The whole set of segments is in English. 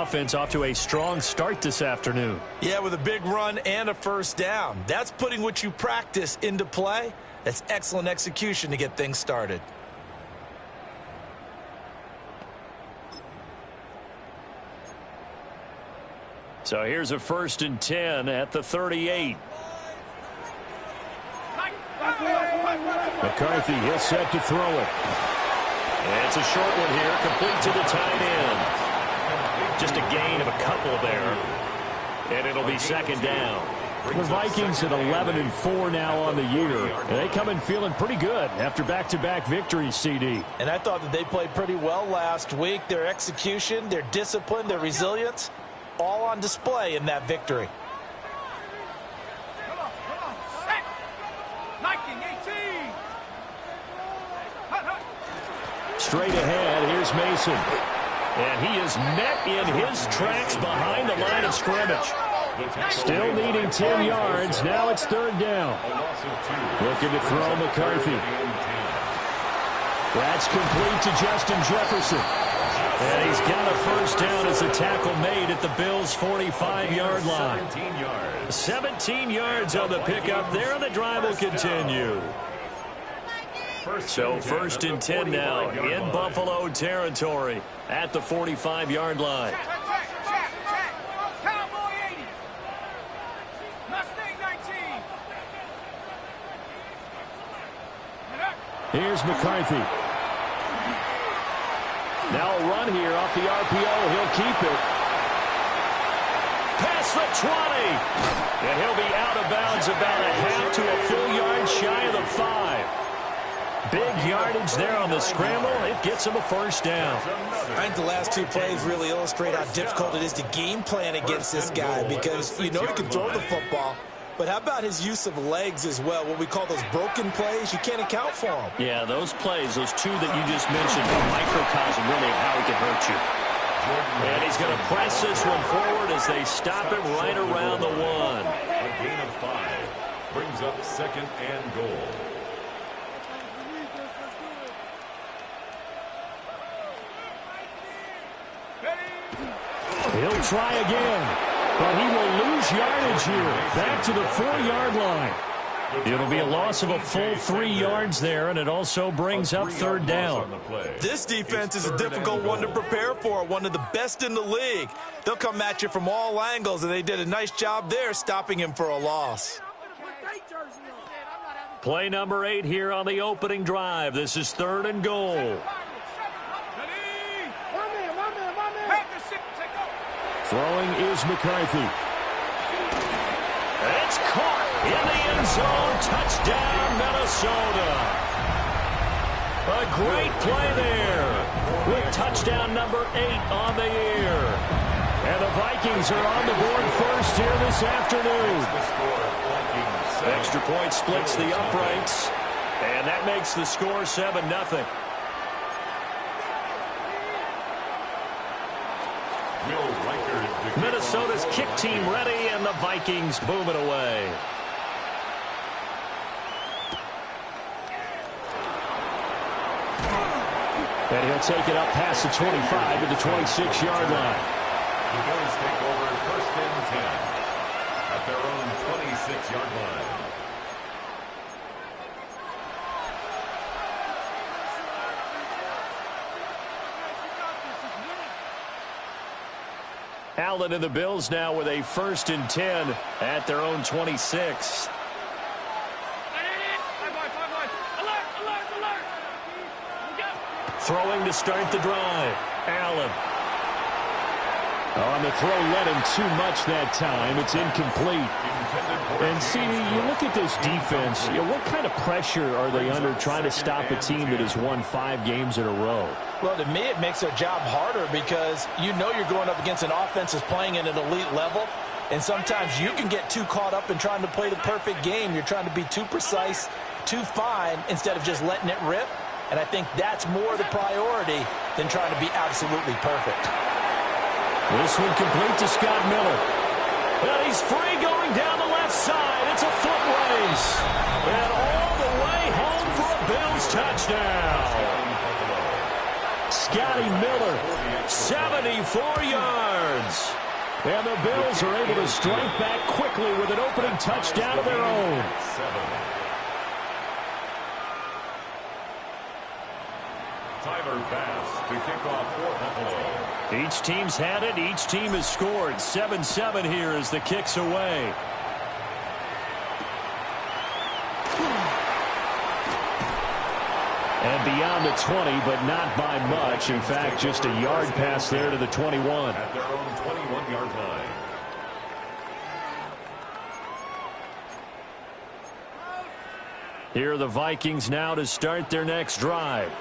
Offense off to a strong start this afternoon. Yeah, with a big run and a first down. That's putting what you practice into play. That's excellent execution to get things started. So here's a 1st and 10 at the 38. McCarthy, he'll set to throw it. And it's a short one here, complete to the tight end. Just a gain of a couple there. And it'll be 2nd down. The Vikings at 11-4 now on the year. And they come in feeling pretty good after back-to-back victories, CD. And I thought that they played pretty well last week. Their execution, their discipline, their resilience, all on display in that victory. Straight ahead, here's Mason. And he is met in his tracks behind the line of scrimmage. Still needing 10 yards. Now it's 3rd down. Looking to throw McCarthy. That's complete to Justin Jefferson. And he's got a first down as the tackle made at the Bills' 45-yard line. 17 yards on the pickup there, and the drive will continue. So 1st and 10 now in Buffalo territory at the 45-yard line. Here's McCarthy. Now a run here off the RPO. He'll keep it. Past the 20. And he'll be out of bounds about a half to a full yard shy of the 5. Big yardage there on the scramble. It gets him a first down. I think the last 2 plays really illustrate how difficult it is to game plan against this guy because you know he can throw the football. But how about his use of legs as well, what we call those broken plays? You can't account for them. Yeah, those plays, those 2 that you just mentioned, are microcosm really how he can hurt you. And he's going to press this one forward as they stop him right around the 1. A gain of 5 brings up 2nd and goal. He'll try again, but he will lose yardage here. Back to the 4-yard line. It'll be a loss of a full 3 yards there, and it also brings up 3rd down. This defense is a difficult one to prepare for, one of the best in the league. They'll come at you from all angles, and they did a nice job there stopping him for a loss. Play number 8 here on the opening drive. This is 3rd and goal. Throwing is McCarthy. It's caught in the end zone. Touchdown, Minnesota. A great play there with touchdown number 8 on the year. And the Vikings are on the board first here this afternoon. Extra point splits the uprights, and that makes the score 7-0. Minnesota's kick team ready, and the Vikings boom it away. And he'll take it up past the 25 to the 26-yard line. The Bills take over 1st and 10 at their own 26-yard line. Allen and the Bills now with a 1st and 10 at their own 26. Throwing to start the drive. Allen. On the throw, led him too much that time. It's incomplete. And see, you look at this defense, what kind of pressure are they under trying to stop a team that has won 5 games in a row? Well, to me, it makes their job harder because you know you're going up against an offense that's playing at an elite level. And sometimes you can get too caught up in trying to play the perfect game. You're trying to be too precise, too fine, instead of just letting it rip. And I think that's more the priority than trying to be absolutely perfect. This one complete to Scott Miller. And he's free going down the left side. It's a foot race. And all the way home for a Bills touchdown. Scotty Miller, 74 yards. And the Bills are able to strike back quickly with an opening touchdown of their own. Tyler Bass to kick off for Buffalo. Each team's had it. Each team has scored. 7-7 here as the kick's away. And beyond the 20, but not by much. In fact, just a yard pass there to the 21. At their own 21-yard line. Here are the Vikings now to start their next drive.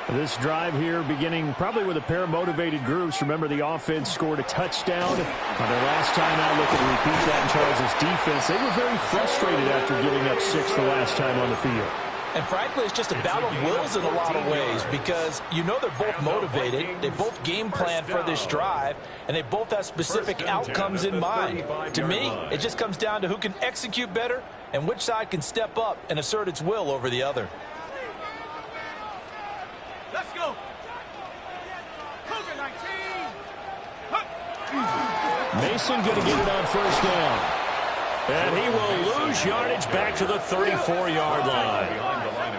This drive here beginning probably with a pair of motivated groups. Remember, the offense scored a touchdown on their last time out. Looking to repeat that in Charles' defense. They were very frustrated after giving up 6 the last time on the field. And frankly, it's just a battle of wills in a lot of ways because you know they're both motivated. They both game plan for this drive, and they both have specific outcomes in mind. To me, it just comes down to who can execute better and which side can step up and assert its will over the other. Let's go. Mason going to get it on first down. And he will lose yardage back to the 34-yard line.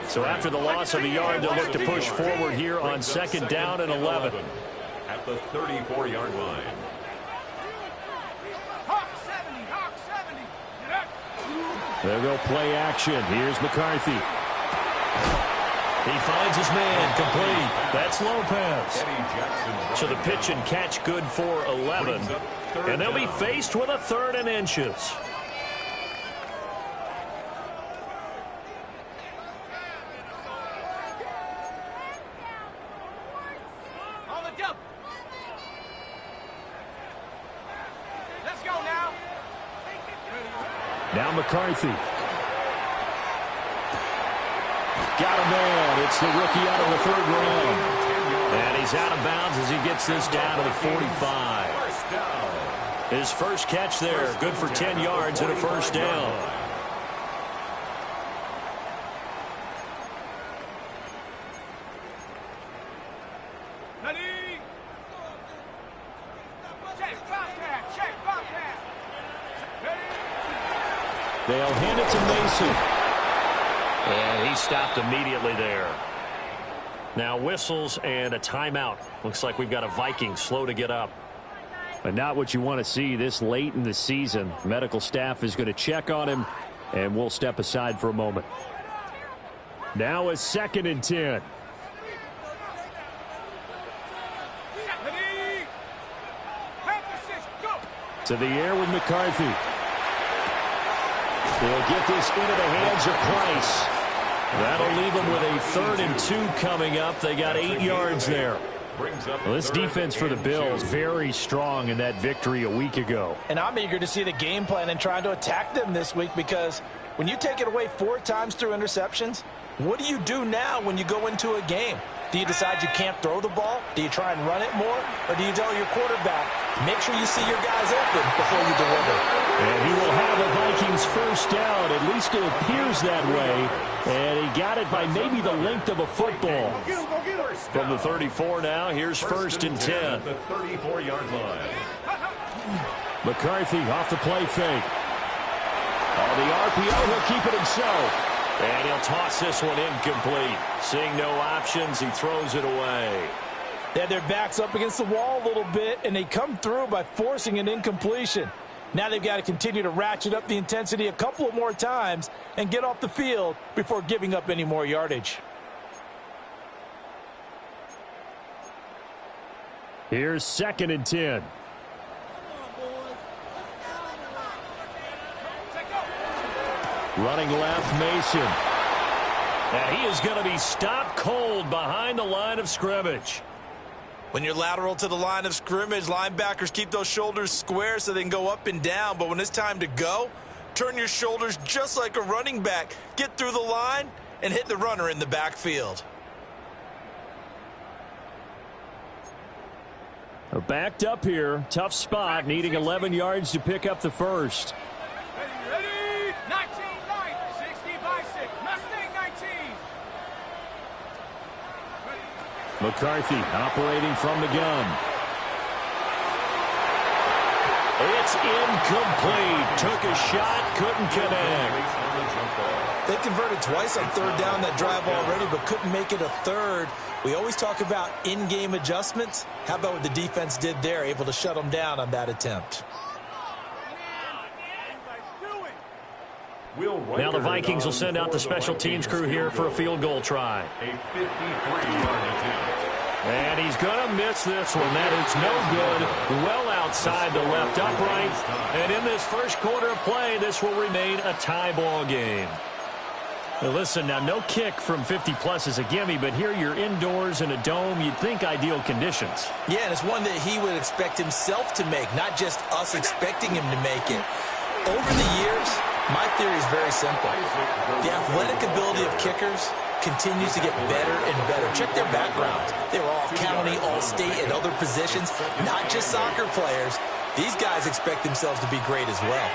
So after the loss of a yard, they'll look to push forward here on second down and 11. At the 34-yard line. They'll go play action. Here's McCarthy. He finds his man complete. That's Lopez. So the pitch and catch good for 11. And they'll be faced with a 3rd and inches. Now McCarthy. Got a man. It's the rookie out of the 3rd round. And he's out of bounds as he gets this down to the 45. His first catch there. Good for 10 yards and a first down. They'll hand it to Mason. And he stopped immediately there. Now whistles and a timeout. Looks like we've got a Viking slow to get up. But not what you want to see this late in the season. Medical staff is going to check on him, and we'll step aside for a moment. Now a 2nd and 10. To the air with McCarthy. They'll get this into the hands of Price. That'll leave them with a 3rd and 2 coming up. They got 8 yards there. Well, this defense for the Bills, very strong in that victory a week ago. And I'm eager to see the game plan and trying to attack them this week because when you take it away 4 times through interceptions, what do you do now when you go into a game? Do you decide you can't throw the ball? Do you try and run it more? Or do you tell your quarterback, make sure you see your guys open before you deliver? And he will have the Vikings first down. At least it appears that way. And he got it by maybe the length of a football. From the 34 now, here's 1st and 10. The 34-yard line. McCarthy off the play fake. On the RPO, he'll keep it himself. And he'll toss this one incomplete. Seeing no options, he throws it away. They had their backs up against the wall a little bit, and they come through by forcing an incompletion. Now they've got to continue to ratchet up the intensity a couple of more times and get off the field before giving up any more yardage. Here's 2nd and 10. Running left, Mason. And he is going to be stopped cold behind the line of scrimmage. When you're lateral to the line of scrimmage, linebackers keep those shoulders square so they can go up and down. But when it's time to go, turn your shoulders just like a running back. Get through the line and hit the runner in the backfield. Backed up here. Tough spot. Needing 11 yards to pick up the first. Ready? 19-9. 60 by 6. Mustang 19. McCarthy operating from the gun. It's incomplete. Took a shot, couldn't connect. They converted twice on third down that drive already, but couldn't make it a third. We always talk about in-game adjustments. How about what the defense did there, able to shut them down on that attempt? Now the Vikings will send out the special teams crew here for a field goal try. A 53-yard attempt. And he's going to miss this one. That is no good. Well outside the left upright. And in this first quarter of play, this will remain a tie ball game. Now listen, now no kick from 50-plus is a gimme, but here you're indoors in a dome. You'd think ideal conditions. Yeah, and it's one that he would expect himself to make, not just us expecting him to make it. Over the years, my theory is very simple. The athletic ability of kickers continues to get better and better. Check their backgrounds. They were all county, all state, and other positions, not just soccer players. These guys expect themselves to be great as well.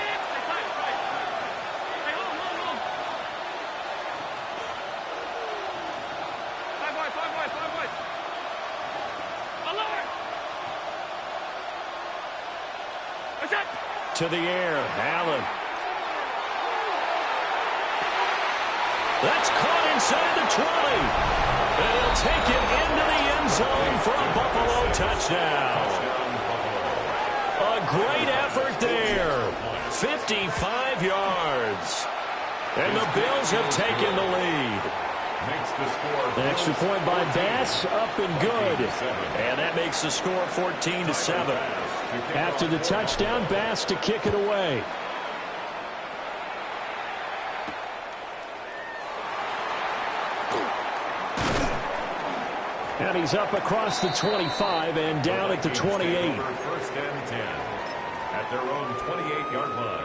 To the air, Allen. That's caught inside the 20. And he'll take it into the end zone for a Buffalo touchdown. A great effort there. 55 yards. And the Bills have taken the lead. The extra point by Bass, up and good. And that makes the score 14-7. After the touchdown, Bass to kick it away. And he's up across the 25 and down at the 28. First and 10 at their own 28-yard line.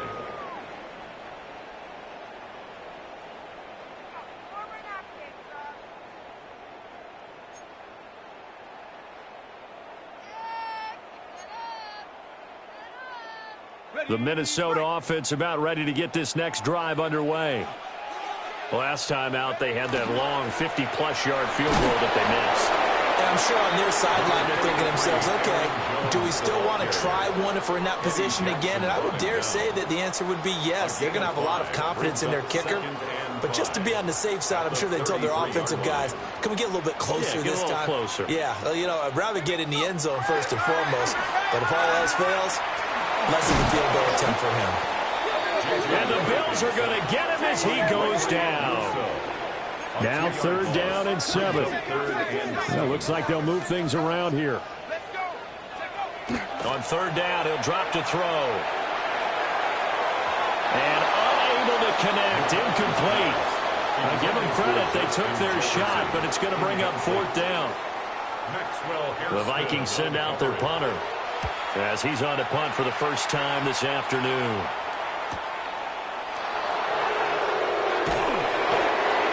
The Minnesota offense about ready to get this next drive underway. Last time out, they had that long 50-plus yard field goal that they missed. And I'm sure on their sideline they're thinking to themselves, okay, do we still want to try one if we're in that position again? And I would dare say that the answer would be yes. They're going to have a lot of confidence in their kicker. But just to be on the safe side, I'm sure they told their offensive guys, can we get a little bit closer this time? Closer. Yeah, well, you know, I'd rather get in the end zone first and foremost. But if all else fails, less of a field goal attempt for him. And the Bills are going to get him as he goes down. Now third down and 7. Well, looks like they'll move things around here. On third down, he'll drop to throw. And unable to connect, incomplete. I give them credit, they took their shot, but it's going to bring up fourth down. The Vikings send out their punter as he's on to punt for the first time this afternoon.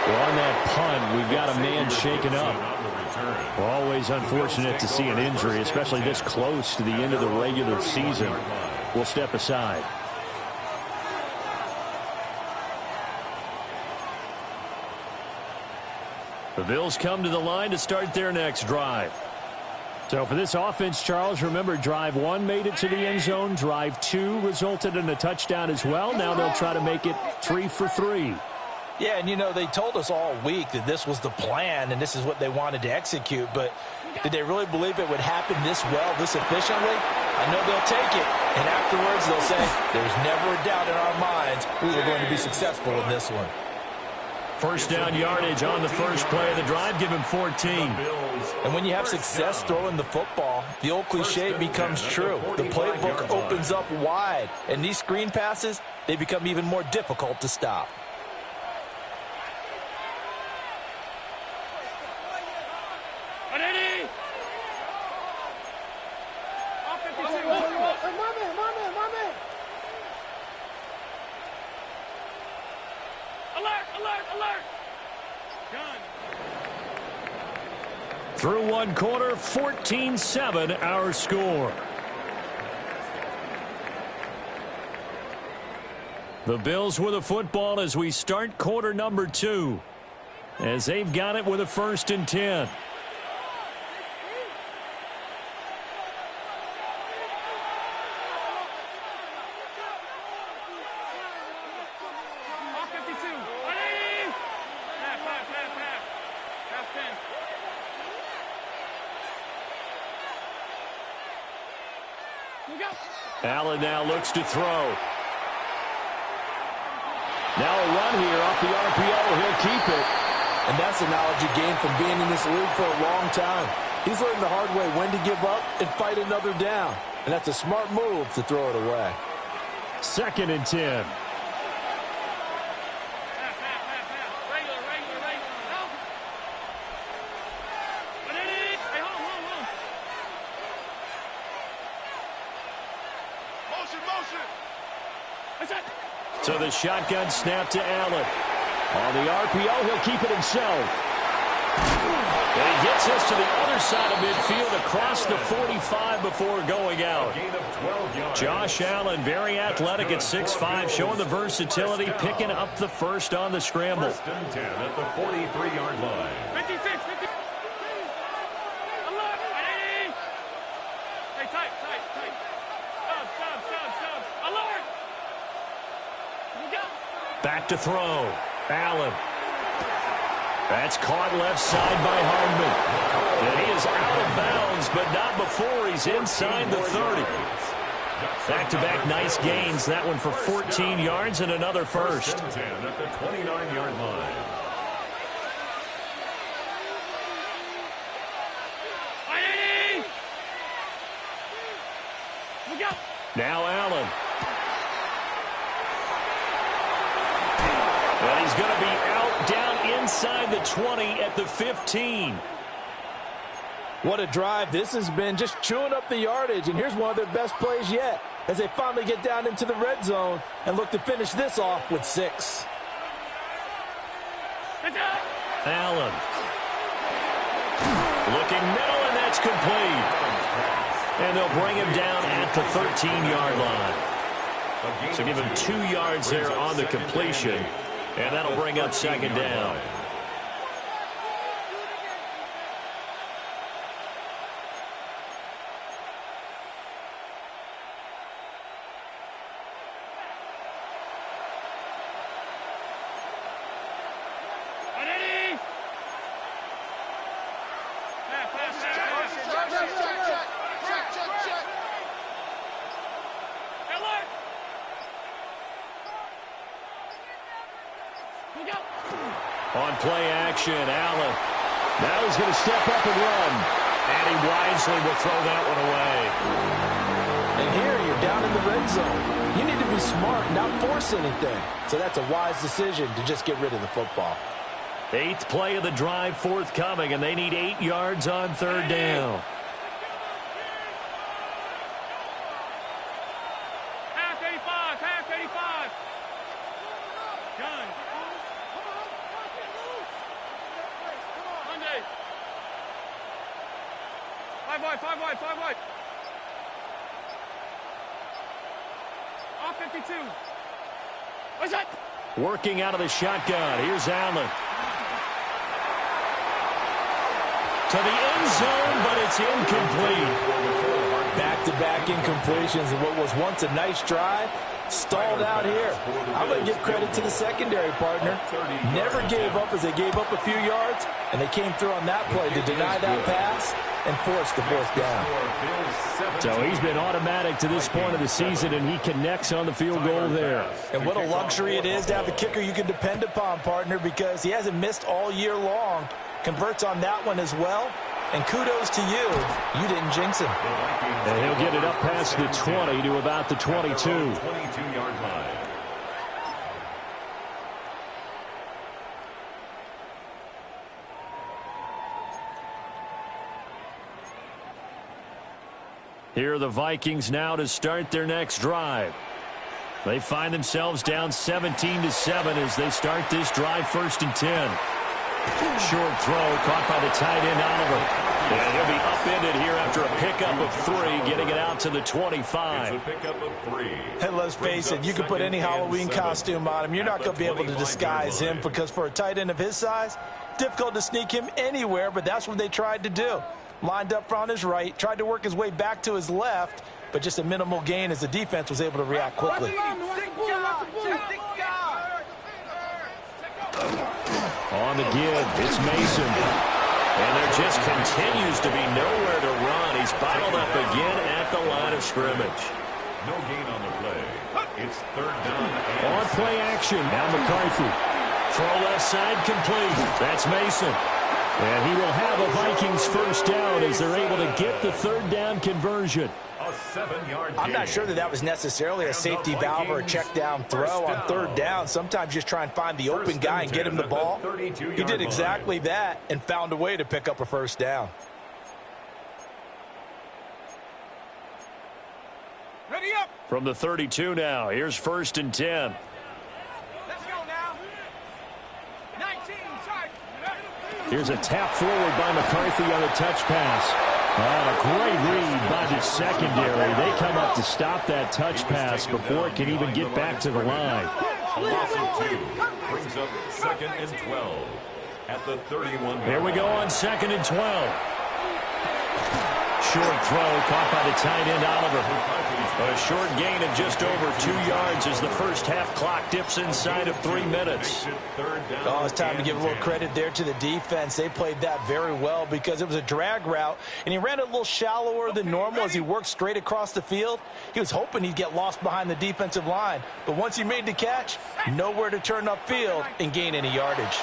Well, on that punt, we've got a man shaken up. Always unfortunate to see an injury, especially this close to the end of the regular season. We'll step aside. The Bills come to the line to start their next drive. So for this offense, Charles, remember, drive 1 made it to the end zone. Drive 2 resulted in a touchdown as well. Now they'll try to make it 3 for 3. Yeah, and you know, they told us all week that this was the plan and this is what they wanted to execute, but did they really believe it would happen this well, this efficiently? I know they'll take it, and afterwards they'll say, there's never a doubt in our minds we were going to be successful in this one. First down yardage on the first play of the drive, give him 14. And when you have success throwing the football, the old cliche becomes true. The playbook opens up wide, and these screen passes, they become even more difficult to stop. Through one quarter, 14-7 our score. The Bills with a football as we start quarter number 2. As they've got it with a 1st and 10. Allen now looks to throw. Now a run here off the RPO. He'll keep it. And that's a knowledge he gained from being in this league for a long time. He's learned the hard way when to give up and fight another down. And that's a smart move to throw it away. 2nd and 10. So the shotgun snap to Allen. On the RPO, he'll keep it himself. And he gets us to the other side of midfield across the 45 before going out. Josh Allen, very athletic at 6'5", showing the versatility, picking up the first on the scramble. 1st and 10 at the 43-yard line. 56, 50. Alert. Hey, tight. Stop. Alert. Back to throw. Allen. That's caught left side by Hardman. And he is out of bounds, but not before he's inside the 30. Back-to-back nice gains. That one for 14 yards and another first. 1st and 10 at the 29-yard line. Now Allen. Well, he's going to be out down inside the 20 at the 15. What a drive this has been, just chewing up the yardage. And here's one of their best plays yet as they finally get down into the red zone and look to finish this off with 6. Allen. Looking middle, and that's complete. And they'll bring him down at the 13-yard line. So give him 2 yards there on the completion. And that'll bring up 2nd down. On play action, Allen. Now he's going to step up and run. And he wisely will throw that one away. And here you're down in the red zone. You need to be smart, not force anything. So that's a wise decision to just get rid of the football. 8th play of the drive forthcoming, and they need 8 yards on 3rd down. Half 85. Gun. Monday. 5 wide. Off 52. What's that? Working out of the shotgun. Here's Allen. To the end zone, but it's incomplete. Back-to-back incompletions of what was once a nice drive. Stalled out here. I'm going to give credit to the secondary partner. Never gave up as they gave up a few yards, and they came through on that play to deny that pass and force the 4th down. So he's been automatic to this point of the season, and he connects on the field goal there. And what a luxury it is to have a kicker you can depend upon, partner, because he hasn't missed all year long. Converts on that one as well. And kudos to you. You didn't jinx him. And he'll get it up past the 20 to about the 22. 22-yard line. Here are the Vikings now to start their next drive. They find themselves down 17-7 as they start this drive 1st and 10. Short throw caught by the tight end Oliver. And he'll be upended here after a pickup of 3, getting it out to the 25. It's a pickup of 3. And let's face it, you can put any Halloween costume on him. You're not going to be able to disguise him because for a tight end of his size, difficult to sneak him anywhere, but that's what they tried to do. Lined up on his right, tried to work his way back to his left, but just a minimal gain as the defense was able to react quickly. On the give, it's Mason. And there just continues to be nowhere to run. he's bottled up again at the line of scrimmage. No gain on the play. It's third down. On play action. Now McCarthy. Throw left side complete. That's Mason. And he will have a Vikings first down as they're able to get the third down conversion. A 7-yard gain. I'm not sure that was necessarily a safety valve or a check down throw on third down. Sometimes just try and find the open guy and get him the ball. He did exactly that and found a way to pick up a first down. Ready up. From the 32 now, here's 1st and 10. Let's go now. 19, sorry. Here's a tap forward by McCarthy on the touch pass. A great read by the secondary. They come up to stop that touch pass before it can even get back to the line. A loss of 2 brings up 2nd and 12 at the 31. Here we go on 2nd and 12. Short throw caught by the tight end Oliver. A short gain of just over 2 yards as the first half clock dips inside of 3 minutes. Oh, it's time to give a little credit there to the defense. They played that very well because it was a drag route, and he ran it a little shallower than normal as he worked straight across the field. He was hoping he'd get lost behind the defensive line, but once he made the catch, nowhere to turn upfield and gain any yardage.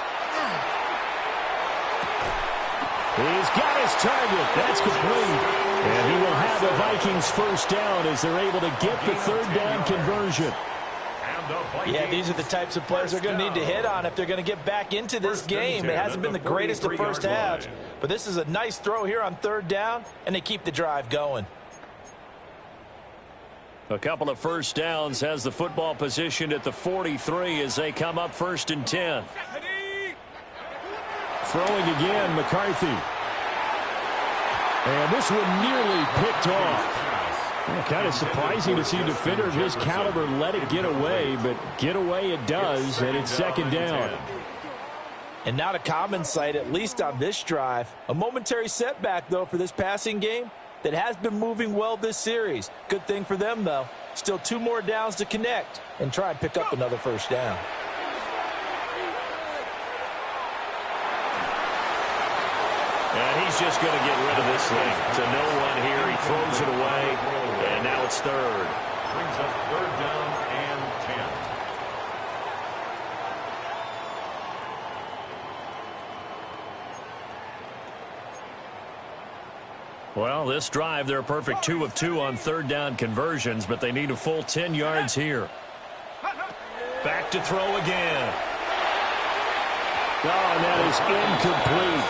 He's got his target. That's complete. And he will have the Vikings first down as they're able to get the third down conversion. Yeah, these are the types of plays they're going to need to hit on if they're going to get back into this game. It hasn't been the greatest of first halves, but this is a nice throw here on third down, and they keep the drive going. A couple of first downs has the football positioned at the 43 as they come up 1st and 10. Throwing again, McCarthy. And this one nearly picked off. Well, kind of surprising to see a defender of his caliber let it get away, but get away it does, and it's 2nd down. And not a common sight, at least on this drive. A momentary setback, though, for this passing game that has been moving well this series. Good thing for them, though. Still 2 more downs to connect and try and pick up another first down. And he's just going to get rid of this thing to no one here. He throws it away, and now it's 3rd. Brings up 3rd down and 10. Well, this drive, they're a perfect 2 of 2 on third down conversions, but they need a full 10 yards here. Back to throw again. Oh, and that is incomplete.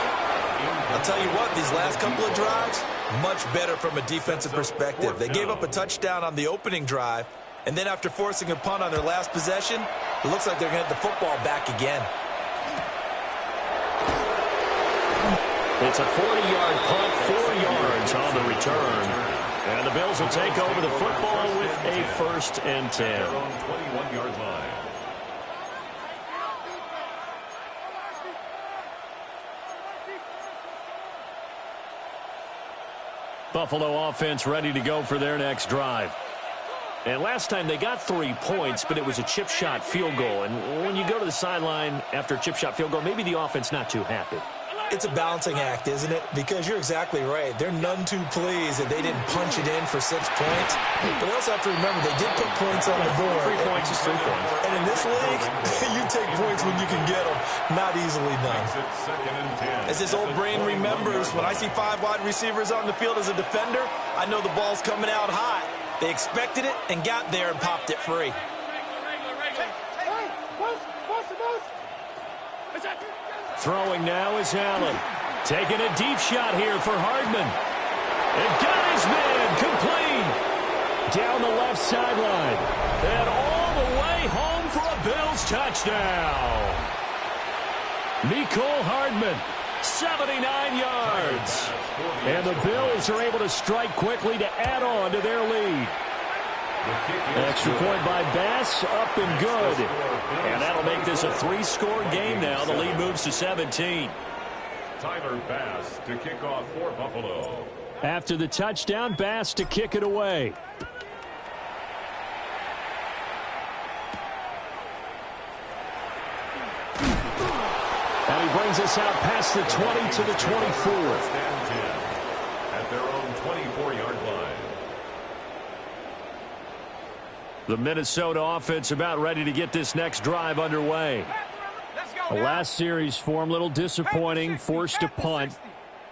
I'll tell you what, these last couple of drives, much better from a defensive perspective. They gave up a touchdown on the opening drive, and then after forcing a punt on their last possession, it looks like they're going to get the football back again. It's a 40-yard punt, 4 yards on the return. And the Bills will take over the football with a 1st and 10. Their own 21-yard line. Buffalo offense ready to go for their next drive. And last time they got 3 points, but it was a chip shot field goal. And when you go to the sideline after a chip shot field goal, maybe the offense not too happy. It's a balancing act, isn't it? Because you're exactly right. They're none too pleased that they didn't punch it in for 6 points. But they also have to remember they did put points on the board. 3 points is 3 points. And in this league, you take points when you can get them. Not easily done. It's 2nd and 10. As his old brain remembers, when I see 5 wide receivers on the field as a defender, I know the ball's coming out hot. They expected it and got there and popped it free. Throwing now is Allen. Taking a deep shot here for Hardman. And got his man complete. Down the left sideline. And all the way home for a Bills touchdown. Mecole Hardman, 79 yards. And the Bills are able to strike quickly to add on to their lead. Extra point by Bass, up and good. And that'll make this a 3-score game now. The lead moves to 17. Tyler Bass to kick off for Buffalo. After the touchdown, Bass to kick it away. And he brings us out past the 20 to the 24. At their own The Minnesota offense about ready to get this next drive underway. The last series for them, a little disappointing, forced a punt.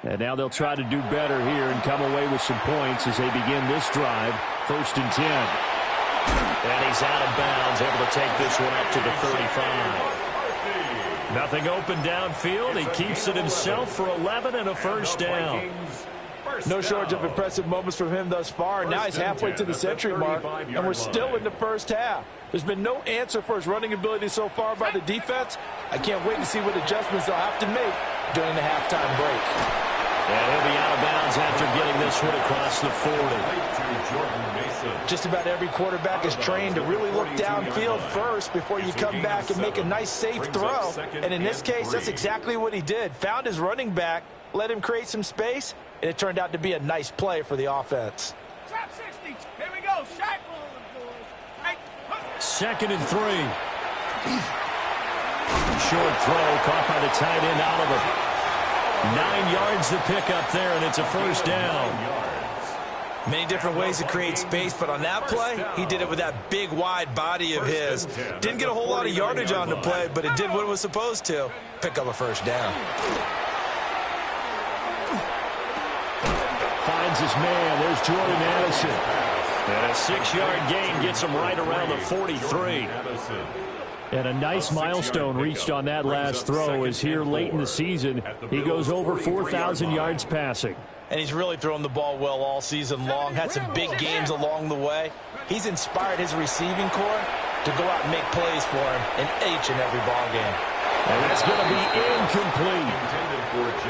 And now they'll try to do better here and come away with some points as they begin this drive. 1st and 10. And he's out of bounds, able to take this one up to the 35. Nothing open downfield. He keeps it himself for 11 and a first down. No shortage of impressive moments from him thus far. Now he's halfway to the century mark, and we're still in the first half. There's been no answer for his running ability so far by the defense. I can't wait to see what adjustments they'll have to make during the halftime break. And he'll be out of bounds after getting this one across the 40. Just about every quarterback is trained to really look downfield first before you come back and make a nice, safe throw. And in this case, that's exactly what he did. Found his running back, let him create some space, and it turned out to be a nice play for the offense. Trap 60. Here we go. Shot. 2nd and 3. Short throw caught by the tight end Oliver. 9 yards to pick up there, and it's a first down. Many different ways to create space, but on that play, he did it with that big, wide body of his. Didn't get a whole lot of yardage on the play, but it did what it was supposed to. Pick up a first down. Finds his man. There's Jordan Addison. And a 6-yard gain gets him right around the 43. And a nice milestone reached on that last throw as here late in the season, he goes over 4,000 yards passing. And he's really thrown the ball well all season long, had some big games along the way. He's inspired his receiving corps to go out and make plays for him in each and every ball game. And that's going to be incomplete.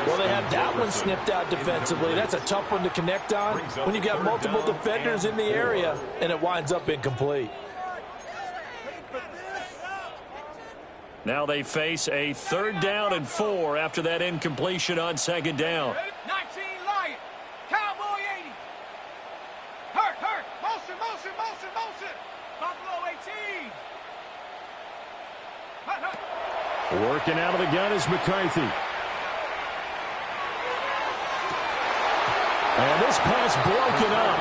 Well, they had that one snipped out defensively. That's a tough one to connect on when you got multiple defenders in the area, and it winds up incomplete. Now they face a 3rd down and 4 after that incompletion on 2nd down. 19 Lion. Cowboy 80. Hurt. Motion. Buffalo 18. Hurt. Working out of the gun is McCarthy. And this pass broken up.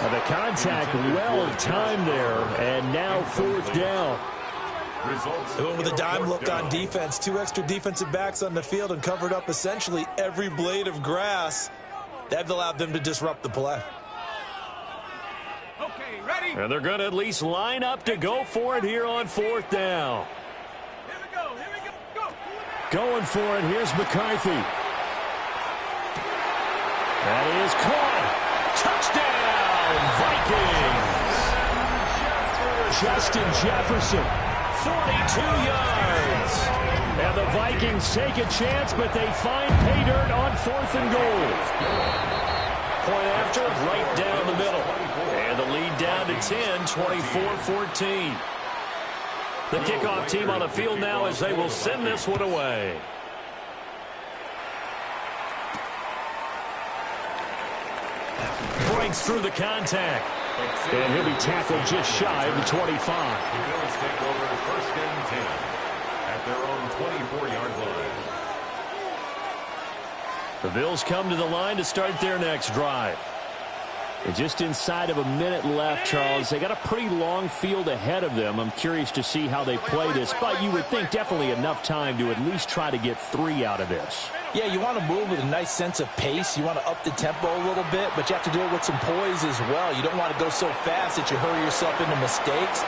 And the contact well timed there, and now 4th down. They went with a dime look on defense. 2 extra defensive backs on the field and covered up essentially every blade of grass. That allowed them to disrupt the play. Okay, ready? And they're going to at least line up to go for it here on 4th down. Here we go. Go. Going for it, here's McCarthy. That is caught. Touchdown, Vikings. Justin Jefferson, 42 yards. And the Vikings take a chance, but they find pay dirt on 4th and goal. Point after, right down the middle. And the lead down to 10, 24-14. The kickoff team on the field now as they will send this one away. Breaks through the contact. And he'll be tackled just shy of the 25. The Bills take over 1st and 10 at their own 24-yard line. The Bills come to the line to start their next drive. And just inside of a minute left, Charles. They got a pretty long field ahead of them. I'm curious to see how they play this, but you would think definitely enough time to at least try to get 3 out of this. Yeah, you want to move with a nice sense of pace. You want to up the tempo a little bit, but you have to do it with some poise as well. You don't want to go so fast that you hurry yourself into mistakes.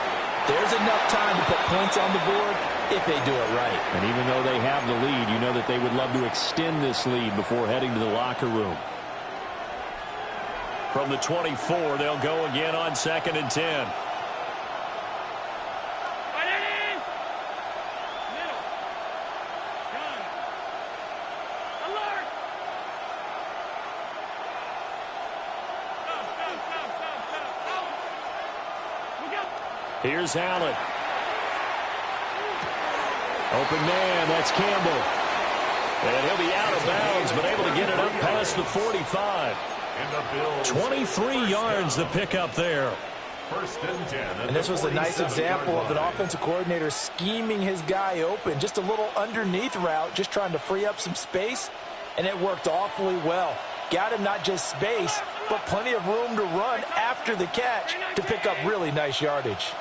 There's enough time to put points on the board if they do it right. And even though they have the lead, you know that they would love to extend this lead before heading to the locker room. From the 24, they'll go again on 2nd and 10. Here's Allen. Open man, that's Campbell. And he'll be out of bounds, but able to get it up past the 45. 23 yards the pickup there. 1st and 10. And this was a nice example of an offensive coordinator scheming his guy open. Just a little underneath route, just trying to free up some space, and it worked awfully well. got him not just space, but plenty of room to run after the catch to pick up really nice yardage.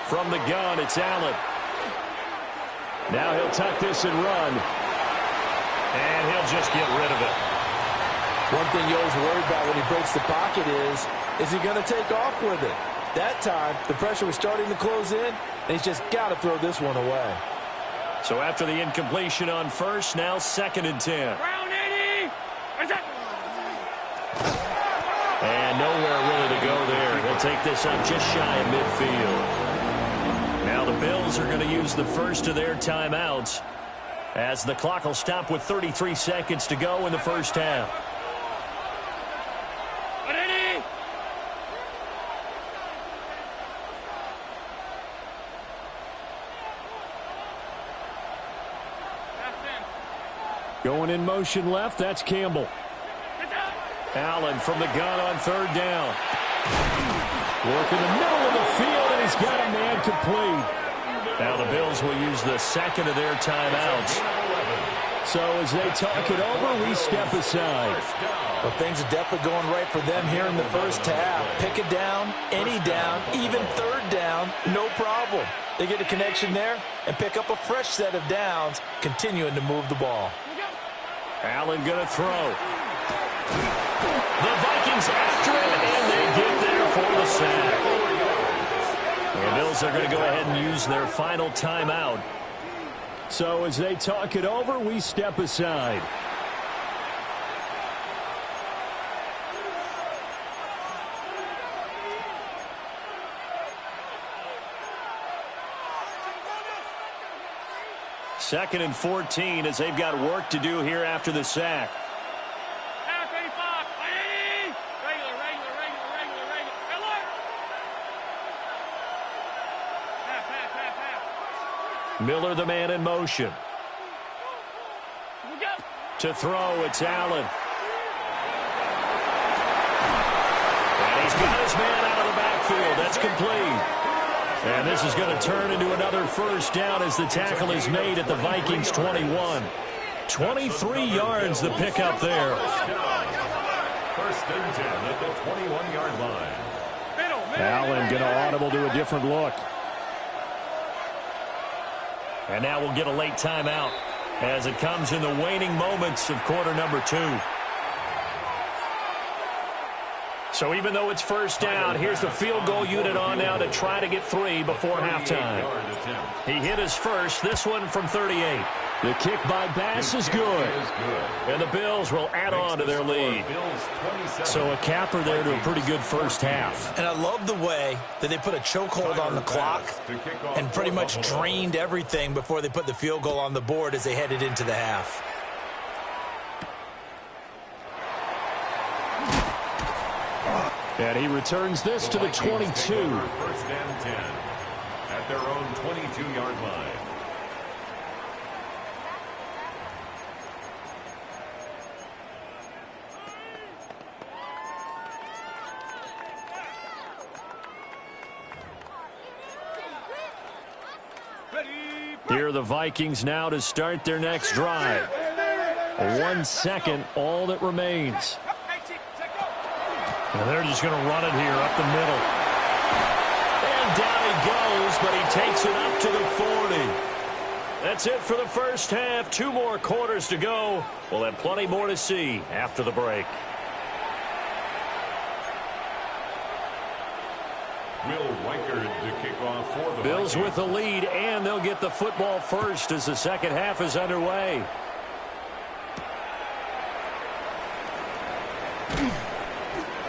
From the gun, it's Allen. Now he'll tuck this and run. And he'll just get rid of it. One thing you always worry about when he breaks the pocket is he going to take off with it? That time, the pressure was starting to close in, and he's just got to throw this one away. So after the incompletion on first, now 2nd and 10. And nowhere really to go there. He'll take this up just shy of midfield. Now the Bills are going to use the first of their timeouts as the clock will stop with 33 seconds to go in the first half. Going in motion left, that's Campbell. Allen from the gun on 3rd down. Working the middle of the field, and he's got a man complete. Now the Bills will use the 2nd of their timeouts. So as they talk it over, we step aside. Well, things are definitely going right for them here in the first half. Pick a down, any down, even 3rd down, no problem. They get a connection there and pick up a fresh set of downs, continuing to move the ball. Allen going to throw. The Vikings after it, and they get there for the sack. The Bills are going to go ahead and use their final timeout. So as they talk it over, we step aside. Second and 14 as they've got work to do here after the sack. Miller, the man in motion. To throw, it's Allen. And he's got his man out of the backfield. That's complete. And this is going to turn into another first down as the tackle is made at the Vikings 21. 23 yards the pickup there. 1st and 10 at the 21-yard line. Allen going to audible to a different look. And now we'll get a late timeout as it comes in the waning moments of quarter number 2. So even though it's first down, here's the field goal unit on now to try to get 3 before halftime. He hit his first, this one from 38. The kick by Bass is good. And the Bills will add on to their lead. So a capper there to a pretty good first half. And I love the way that they put a chokehold on the clock and pretty much drained everything before they put the field goal on the board as they headed into the half. And he returns this to the 22. 1st and 10 at their own 22-yard line. Here are the Vikings now to start their next drive. 1 second, all that remains. And they're just going to run it here up the middle. And down he goes, but he takes it up to the 40. That's it for the first half. 2 more quarters to go. We'll have plenty more to see after the break. Will Reichard to kick off for the Bills Vikings. with the lead, and they'll get the football first as the second half is underway.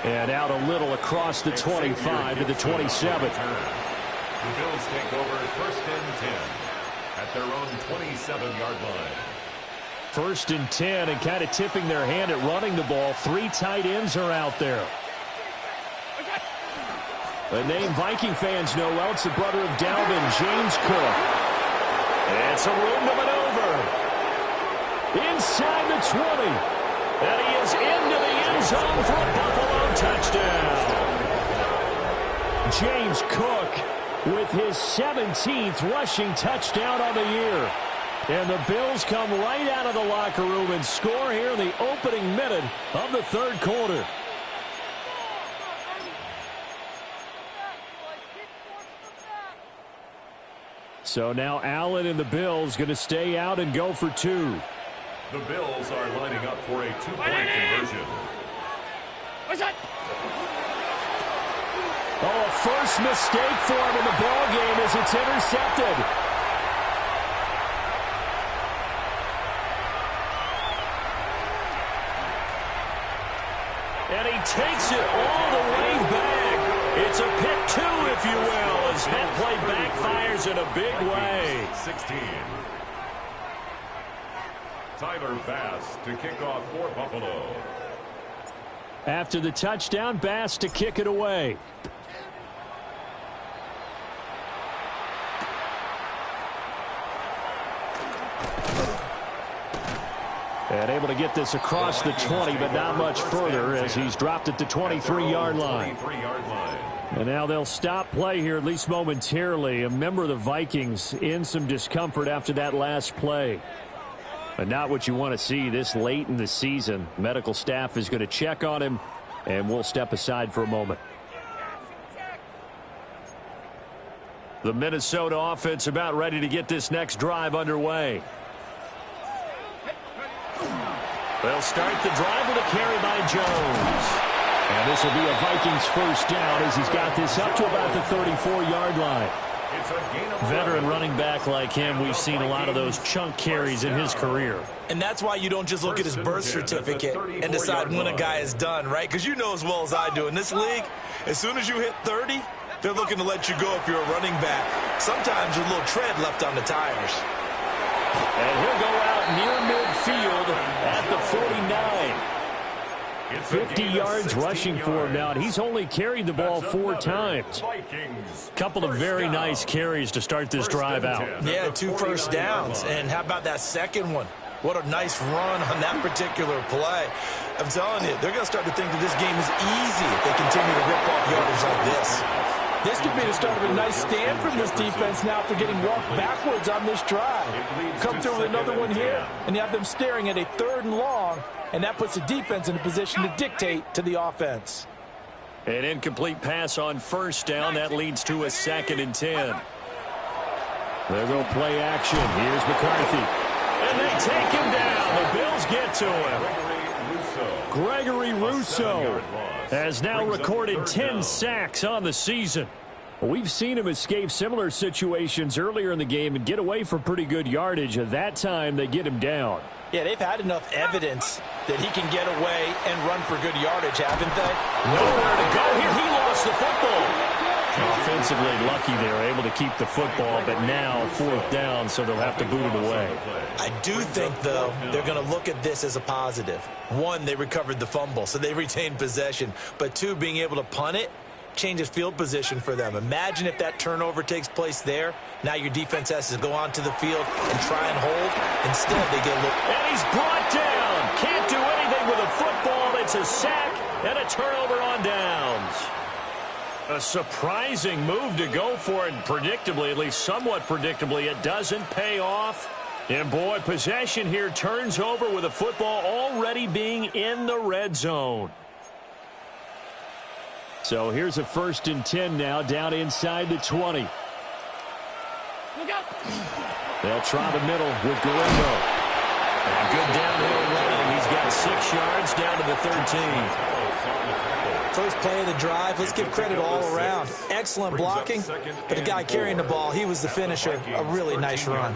And out a little across the 25 to the 27. The Bills take over 1st and 10 at their own 27-yard line. 1st and 10, and kind of tipping their hand at running the ball. 3 tight ends are out there. A name Viking fans know well. It's the brother of Dalvin, James Cook. And some room to maneuver. Inside the 20. And he is into the end zone for a Buffalo touchdown. James Cook with his 17th rushing touchdown on the year. And the Bills come right out of the locker room and score here in the opening minute of the third quarter. So now Allen and the Bills going to stay out and go for two. The Bills are lining up for a two-point conversion. What's that? Oh, a first mistake for him in the ball game as it's intercepted. And he takes it all the way back. It's a pick two, if you will, as that play backfires in a big way. 16. Tyler Bass to kick off for Buffalo. After the touchdown, Bass to kick it away. And able to get this across the 20, but not much further as he's dropped it to 23-yard line. And now they'll stop play here, at least momentarily. A member of the Vikings in some discomfort after that last play. But not what you want to see this late in the season. Medical staff is going to check on him, and we'll step aside for a moment. The Minnesota offense about ready to get this next drive underway. They'll start the drive with a carry by Jones. And this will be a Vikings first down as he's got this up to about the 34-yard line. Veteran running back like him, we've seen a lot of those chunk carries in his career. And that's why you don't just look at his birth certificate and decide when a guy is done, right? Because you know as well as I do, in this league, as soon as you hit 30, they're looking to let you go if you're a running back. Sometimes there's a little tread left on the tires. And he'll go out near midfield at the 49. 50 yards rushing for him now, and he's only carried the ball 4 times. Couple of very nice carries to start this drive out. Yeah, 2 first downs. And how about that second one? What a nice run on that particular play. I'm telling you, they're going to start to think that this game is easy if they continue to rip off yardage like this. This could be the start of a nice stand from this defense now after getting walked backwards on this drive. Come through with another one here, and you have them staring at a 3rd and long, and that puts the defense in a position to dictate to the offense. An incomplete pass on first down. That leads to a 2nd and 10. They'll go play action. Here's McCarthy. And they take him down. The Bills get to him. Gregory Rousseau has now recorded 10 sacks on the season. We've seen him escape similar situations earlier in the game and get away for pretty good yardage. At that time, they get him down. Yeah, they've had enough evidence that he can get away and run for good yardage, haven't they? Nowhere to go here. He lost the football. Offensively lucky they were able to keep the football, but now 4th down, so they'll have to boot it away. I do think, though, they're going to look at this as a positive. 1, they recovered the fumble, so they retained possession. But 2, being able to punt it changes field position for them. Imagine if that turnover takes place there. Now your defense has to go onto the field and try and hold. Instead, they get a look. And he's brought down. Can't do anything with a football. It's a sack and a turnover on downs. A surprising move to go for it, and predictably, at least somewhat predictably, it doesn't pay off. And boy, possession here turns over with a football already being in the red zone. So here's a 1st and 10 now, down inside the 20. Look out. They'll try the middle with Guerrero. And good downhill running. He's got 6 yards down to the 13. First play of the drive, let's give credit all around. Excellent blocking, but the guy carrying the ball, he was the finisher. A really nice run.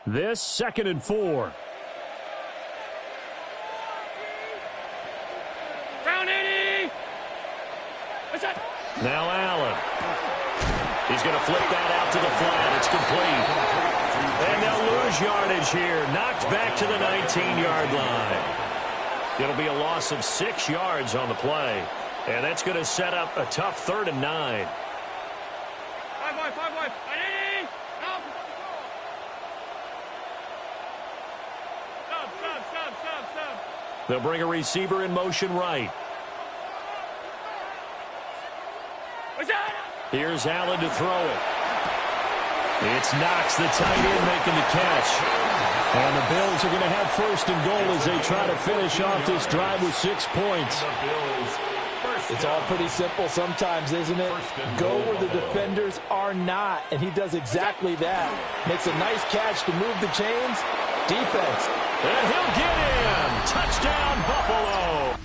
This 2nd and 4. Down 80. What's that? Now Allen. He's going to flip that out to the flat. It's complete. And they'll lose yardage here. Knocked back to the 19-yard line. It'll be a loss of 6 yards on the play. And that's going to set up a tough 3rd and 9. 5 wide, 5 wide. 80. Stop. Stop. They'll bring a receiver in motion right. Here's Allen to throw it. It's Knox, the tight end, making the catch. And the Bills are going to have first and goal as they try to finish off this drive with 6 points. It's all pretty simple sometimes, isn't it? Go where the defenders are not, and he does exactly that. Makes a nice catch to move the chains. Defense. And he'll get in. Touchdown, Buffalo.